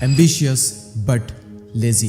Ambitious but lazy.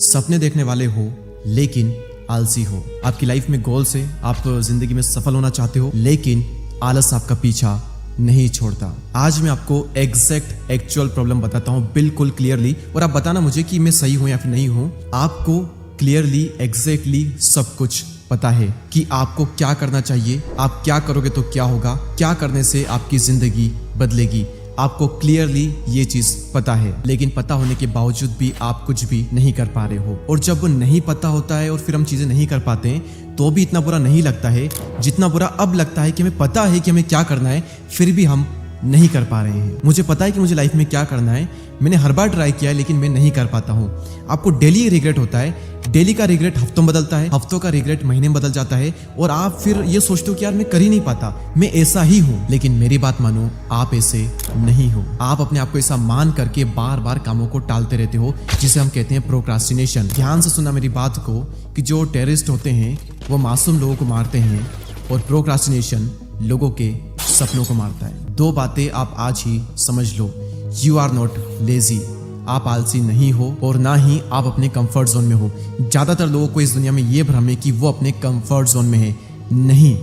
सपने देखने वाले हो लेकिन आलसी हो। आपकी लाइफ में गोल्स है, आप जिंदगी में सफल होना चाहते हो, लेकिन आलस आपका पीछा नहीं छोड़ता। आज मैं आपको एग्जैक्ट एक्चुअल प्रॉब्लम बताता हूं बिल्कुल क्लियरली, और आप बताना मुझे कि मैं सही हूं या फिर नहीं हूं। आपको क्लियरली एग्जैक्टली सब कुछ पता है कि आपको क्या करना चाहिए, आप क्या करोगे तो क्या होगा, क्या करने से आपकी जिंदगी बदलेगी। आपको क्लियरली ये चीज पता है, लेकिन पता होने के बावजूद भी आप कुछ भी नहीं कर पा रहे हो। और जब वो नहीं पता होता है और फिर हम चीजें नहीं कर पाते हैं तो भी इतना बुरा नहीं लगता है जितना बुरा अब लगता है कि हमें पता है कि हमें क्या करना है, फिर भी हम नहीं कर पा रहे हैं। मुझे पता है कि मुझे लाइफ में क्या करना है, मैंने हर बार ट्राई किया है, लेकिन मैं नहीं कर पाता हूँ। आपको डेली रिग्रेट होता है, डेली का रिग्रेट हफ्तों में बदलता है, हफ्तों का रिग्रेट महीने में बदल जाता है, और आप फिर ये सोचते हो कि यार मैं कर ही नहीं पाता, मैं ऐसा ही हूँ। लेकिन मेरी बात मानो, आप ऐसे नहीं हो। आप अपने आप को ऐसा मान करके बार बार कामों को टालते रहते हो, जिसे हम कहते हैं प्रोक्रास्टिनेशन। ध्यान से सुना मेरी बात को कि जो टेररिस्ट होते हैं वो मासूम लोगों को मारते हैं, और प्रोक्रास्टिनेशन लोगों के सपनों को मारता है। दो बातें आप आज ही समझ लो। यू आर नॉट लेजी, आप आलसी नहीं हो, और ना ही आप अपने कंफर्ट जोन में हो। ज्यादातर लोगों को इस दुनिया में ये भ्रम है कि वो अपने कंफर्ट जोन में है। नहीं,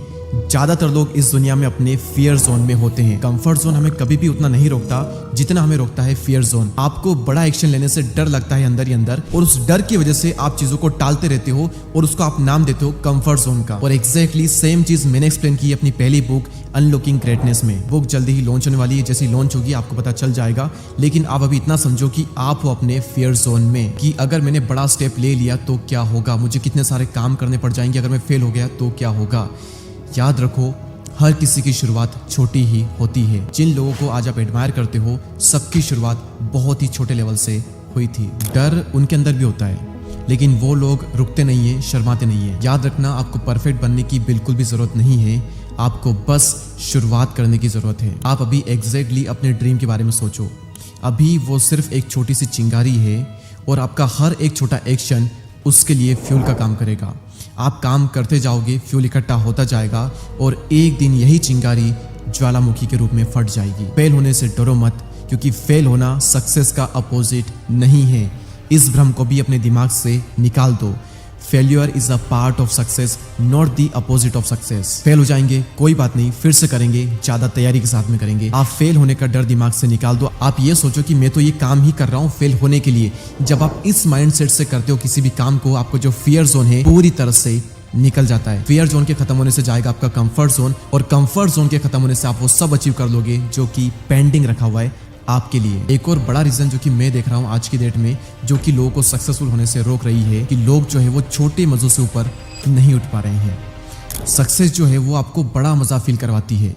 ज्यादातर लोग इस दुनिया में अपने फियर जोन में होते हैं। कंफर्ट जोन हमें कभी भी उतना नहीं रोकता जितना हमें रोकता है फियर जोन। आपको बड़ा एक्शन लेने से डर लगता है अंदर ही अंदर, और उस डर की वजह से आप चीजों को टालते रहते हो और उसको आप नाम देते हो कंफर्ट जोन का। और एग्जैक्टली सेम चीज मैंने एक्सप्लेन की अपनी पहली बुक अनलॉकिंग ग्रेटनेस में। बुक जल्दी ही लॉन्च होने वाली है, जैसी लॉन्च होगी आपको पता चल जाएगा। लेकिन आप अभी इतना समझो कि आप हो अपने फियर जोन में, कि अगर मैंने बड़ा स्टेप ले लिया तो क्या होगा, मुझे कितने सारे काम करने पड़ जाएंगे, अगर मैं फेल हो गया तो क्या होगा। याद रखो, हर किसी की शुरुआत छोटी ही होती है। जिन लोगों को आज आप एडमायर करते हो, सबकी शुरुआत बहुत ही छोटे लेवल से हुई थी। डर उनके अंदर भी होता है, लेकिन वो लोग रुकते नहीं है, शर्माते नहीं है। याद रखना, आपको परफेक्ट बनने की बिल्कुल भी जरूरत नहीं है, आपको बस शुरुआत करने की जरूरत है। आप अभी एग्जैक्टली अपने ड्रीम के बारे में सोचो। अभी वो सिर्फ एक छोटी सी चिंगारी है, और आपका हर एक छोटा एक्शन उसके लिए फ्यूल का काम करेगा। आप काम करते जाओगे, फ्यूल इकट्ठा होता जाएगा, और एक दिन यही चिंगारी ज्वालामुखी के रूप में फट जाएगी। फेल होने से डरो मत, क्योंकि फेल होना सक्सेस का अपोजिट नहीं है। इस भ्रम को भी अपने दिमाग से निकाल दो। Failure is a part of success, not the opposite of success. Fail हो जाएंगे, कोई बात नहीं, फिर से करेंगे, ज्यादा तैयारी के साथ में करेंगे। आप फेल होने का डर दिमाग से निकाल दो। आप ये सोचो कि मैं तो ये काम ही कर रहा हूँ फेल होने के लिए। जब आप इस माइंडसेट से करते हो किसी भी काम को, आपको जो फियर जोन है पूरी तरह से निकल जाता है। फियर जोन के खत्म होने से जाएगा आपका कंफर्ट जोन, और कंफर्ट जोन के खत्म होने से आप वो सब अचीव कर लोगे जो कि पेंडिंग रखा हुआ है आपके लिए। एक और बड़ा रीजन जो कि मैं देख रहा हूँ आज की डेट में, जो कि लोगों को सक्सेसफुल होने से रोक रही है, कि लोग जो है वो छोटे मजों से ऊपर नहीं उठ पा रहे हैं। सक्सेस जो है वो आपको बड़ा मजा फील करवाती है।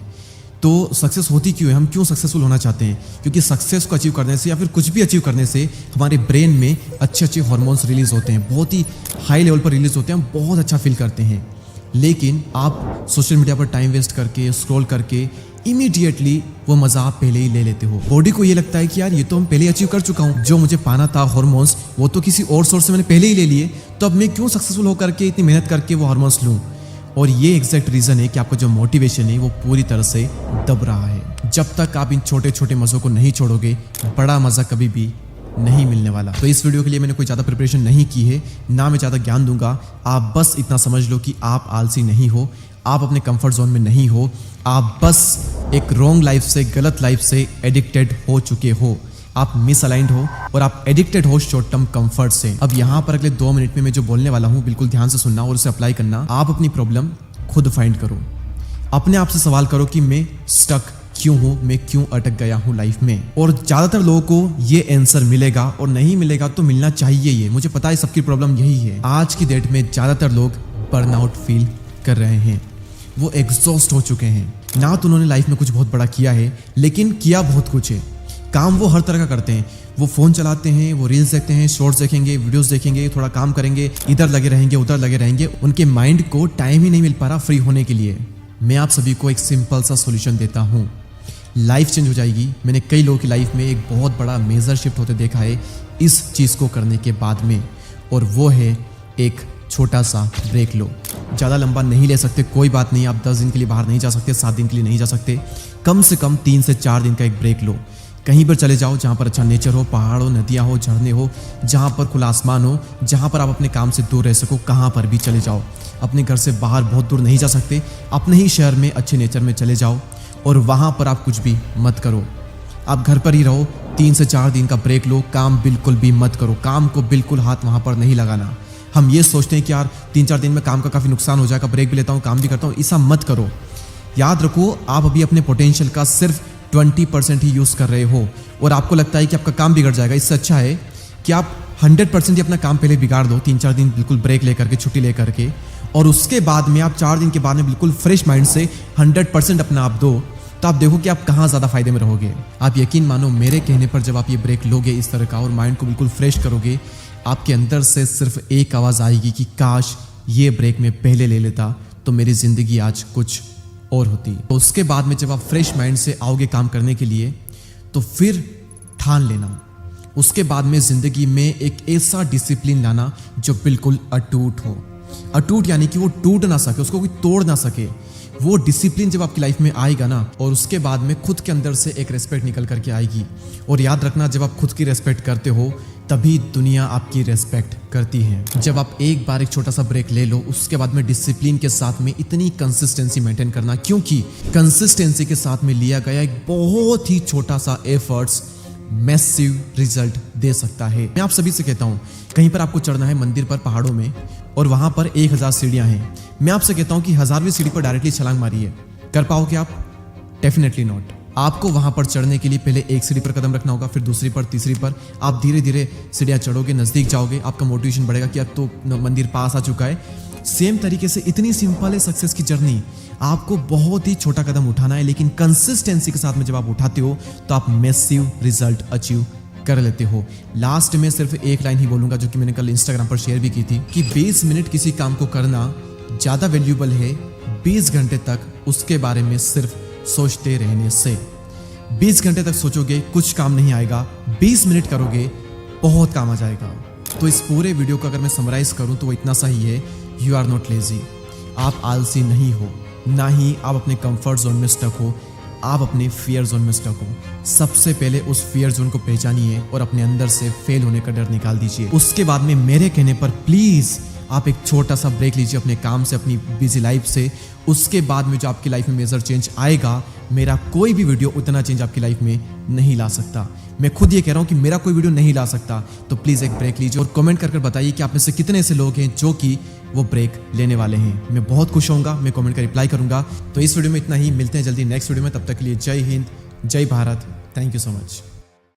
तो सक्सेस होती क्यों है, हम क्यों सक्सेसफुल होना चाहते हैं? क्योंकि सक्सेस को अचीव करने से या फिर कुछ भी अचीव करने से हमारे ब्रेन में अच्छे अच्छे हार्मोन्स रिलीज होते हैं, बहुत ही हाई लेवल पर रिलीज होते हैं, हम बहुत अच्छा फील करते हैं। लेकिन आप सोशल मीडिया पर टाइम वेस्ट करके, स्क्रॉल करके इमीडिएटली वो मजा आप पहले ही ले लेते हो। बॉडी को ये लगता है कि यार ये तो हम पहले अचीव कर चुका हूँ, जो मुझे पाना था हार्मोन्स वो तो किसी और सोर्स से मैंने पहले ही ले लिए, तो अब मैं क्यों सक्सेसफुल होकर के इतनी मेहनत करके वो हार्मोन्स लूँ। और ये एग्जैक्ट रीजन है कि आपका जो मोटिवेशन है वो पूरी तरह से दब रहा है। जब तक आप इन छोटे छोटे मजों को नहीं छोड़ोगे, बड़ा मजा कभी भी नहीं मिलने वाला। तो इस वीडियो के लिए मैंने कोई ज्यादा प्रिपरेशन नहीं की है, ना मैं ज्यादा ज्ञान दूंगा। आप बस इतना समझ लो कि आप आलसी नहीं हो, आप अपने कंफर्ट जोन में नहीं हो, आप बस एक रॉन्ग लाइफ से, गलत लाइफ से एडिक्टेड हो चुके हो। आप मिसअलाइंड हो, और आप एडिक्टेड हो शॉर्ट टर्म कंफर्ट से। अब यहाँ पर अगले 2 मिनट में मैं जो बोलने वाला हूँ बिल्कुल ध्यान से सुनना और उसे अप्लाई करना। आप अपनी प्रॉब्लम खुद फाइंड करो। अपने आप से सवाल करो कि मैं स्टक क्यों हूँ, मैं क्यों अटक गया हूँ लाइफ में। और ज्यादातर लोगों को ये आंसर मिलेगा, और नहीं मिलेगा तो मिलना चाहिए। ये मुझे पता है, सबकी प्रॉब्लम यही है। आज की डेट में ज्यादातर लोग बर्नआउट फील कर रहे हैं, वो एग्जॉस्ट हो चुके हैं। ना तो उन्होंने लाइफ में कुछ बहुत बड़ा किया है, लेकिन किया बहुत कुछ है। काम वो हर तरह का करते हैं, वो फोन चलाते हैं, वो रील्स देखते हैं, शॉर्ट्स देखेंगे, वीडियोस देखेंगे, थोड़ा काम करेंगे, इधर लगे रहेंगे, उधर लगे रहेंगे। उनके माइंड को टाइम ही नहीं मिल पा रहा फ्री होने के लिए। मैं आप सभी को एक सिंपल सा सॉल्यूशन देता हूँ, लाइफ चेंज हो जाएगी। मैंने कई लोगों की लाइफ में एक बहुत बड़ा मेजर शिफ्ट होते देखा है इस चीज को करने के बाद में, और वो है एक छोटा सा ब्रेक लो। ज़्यादा लंबा नहीं ले सकते, कोई बात नहीं। आप 10 दिन के लिए बाहर नहीं जा सकते, 7 दिन के लिए नहीं जा सकते, कम से कम 3 से 4 दिन का एक ब्रेक लो। कहीं पर चले जाओ जहाँ पर अच्छा नेचर हो, पहाड़ हो, नदियाँ हो, झरने हो, जहाँ पर खुला आसमान हो, जहाँ पर आप अपने काम से दूर रह सको, कहाँ पर भी चले जाओ। अपने घर से बाहर बहुत दूर नहीं जा सकते, अपने ही शहर में अच्छे नेचर में चले जाओ और वहाँ पर आप कुछ भी मत करो। आप घर पर ही रहो, 3 से 4 दिन का ब्रेक लो, काम बिल्कुल भी मत करो, काम को बिल्कुल हाथ वहाँ पर नहीं लगाना। हम ये सोचते हैं कि यार 3-4 दिन में काम का काफ़ी नुकसान हो जाएगा, ब्रेक भी लेता हूँ, काम भी करता हूँ, ऐसा मत करो। याद रखो, आप अभी अपने पोटेंशियल का सिर्फ 20% ही यूज़ कर रहे हो और आपको लगता है कि आपका काम बिगड़ जाएगा। इससे अच्छा है कि आप 100% ही अपना काम पहले बिगाड़ दो, 3-4 दिन बिल्कुल ब्रेक लेकर के, छुट्टी लेकर के, और उसके बाद में आप 4 दिन के बाद में बिल्कुल फ्रेश माइंड से 100% अपना आप दो। तो आप देखो कि आप कहाँ ज़्यादा फायदे में रहोगे। आप यकीन मानो, मेरे कहने पर जब आप ये ब्रेक लोगे इस तरह का और माइंड को बिल्कुल फ्रेश करोगे, आपके अंदर से सिर्फ एक आवाज़ आएगी कि काश ये ब्रेक मैं पहले ले लेता तो मेरी ज़िंदगी आज कुछ और होती। तो उसके बाद में जब आप फ्रेश माइंड से आओगे काम करने के लिए, तो फिर ठान लेना, उसके बाद में ज़िंदगी में एक ऐसा डिसिप्लिन लाना जो बिल्कुल अटूट हो। अटूट यानी कि वो टूट ना सके, उसको कोई तोड़ ना सके। वो डिसिप्लिन जब आपकी लाइफ में आएगा ना, और उसके बाद में खुद के अंदर से एक रेस्पेक्ट निकल करके आएगी। और याद रखना, जब आप खुद की रेस्पेक्ट करते हो तभी दुनिया आपकी रेस्पेक्ट करती है। जब आप एक बार एक छोटा सा ब्रेक ले लो, उसके बाद में डिसिप्लिन के साथ में इतनी कंसिस्टेंसी मेंटेन करना, क्योंकि कंसिस्टेंसी के साथ में लिया गया एक बहुत ही छोटा सा एफर्ट्स मैसिव रिजल्ट दे सकता है। मैं आप सभी से कहता हूँ, कहीं पर आपको चढ़ना है मंदिर पर, पहाड़ों में, और वहां पर 1000 सीढ़ियां हैं। मैं आपसे कहता हूँ कि 1000वीं सीढ़ी पर डायरेक्टली छलांग मारिए। कर पाओगे आप? Definitely not. आपको वहां पर चढ़ने के लिए पहले एक सीढ़ी पर कदम रखना होगा, फिर दूसरी पर, तीसरी पर। आप धीरे धीरे सीढ़ियां चढ़ोगे, नजदीक जाओगे, आपका मोटिवेशन बढ़ेगा कि अब तो मंदिर पास आ चुका है। सेम तरीके से इतनी सिंपल है सक्सेस की जर्नी। आपको बहुत ही छोटा कदम उठाना है, लेकिन कंसिस्टेंसी के साथ में जब आप उठाते हो तो आप मैसिव रिजल्ट अचीव कर लेते हो। लास्ट में सिर्फ एक लाइन ही बोलूंगा, जो कि मैंने कल इंस्टाग्राम पर शेयर भी की थी, कि 20 मिनट किसी काम को करना ज्यादा वैल्यूएबल है 20 घंटे तक उसके बारे में सिर्फ सोचते रहने से। 20 घंटे तक सोचोगे, कुछ काम नहीं आएगा, 20 मिनट करोगे, बहुत काम आ जाएगा। तो इस पूरे वीडियो को अगर मैं समराइज करूं तो वो इतना सा ही है, यू आर नॉट लेजी। आप आलसी नहीं हो, ना ही आप अपने कंफर्ट जोन में स्टक हो, आप अपने फियर जोन में स्टक हो। सबसे पहले उस फियर जोन को पहचानिए और अपने अंदर से फेल होने का डर निकाल दीजिए। उसके बाद में मेरे कहने पर प्लीज आप एक छोटा सा ब्रेक लीजिए अपने काम से, अपनी बिजी लाइफ से। उसके बाद में जो आपकी लाइफ में मेजर चेंज आएगा, मेरा कोई भी वीडियो उतना चेंज आपकी लाइफ में नहीं ला सकता। मैं खुद ये कह रहा हूँ कि मेरा कोई वीडियो नहीं ला सकता। तो प्लीज एक ब्रेक लीजिए और कमेंट कर बताइए कि आप में से कितने ऐसे लोग हैं जो कि वो ब्रेक लेने वाले हैं। मैं बहुत खुश होऊंगा, मैं कमेंट का रिप्लाई करूंगा। तो इस वीडियो में इतना ही, मिलते हैं जल्दी नेक्स्ट वीडियो में। तब तक के लिए जय हिंद, जय Bharat, thank you so much.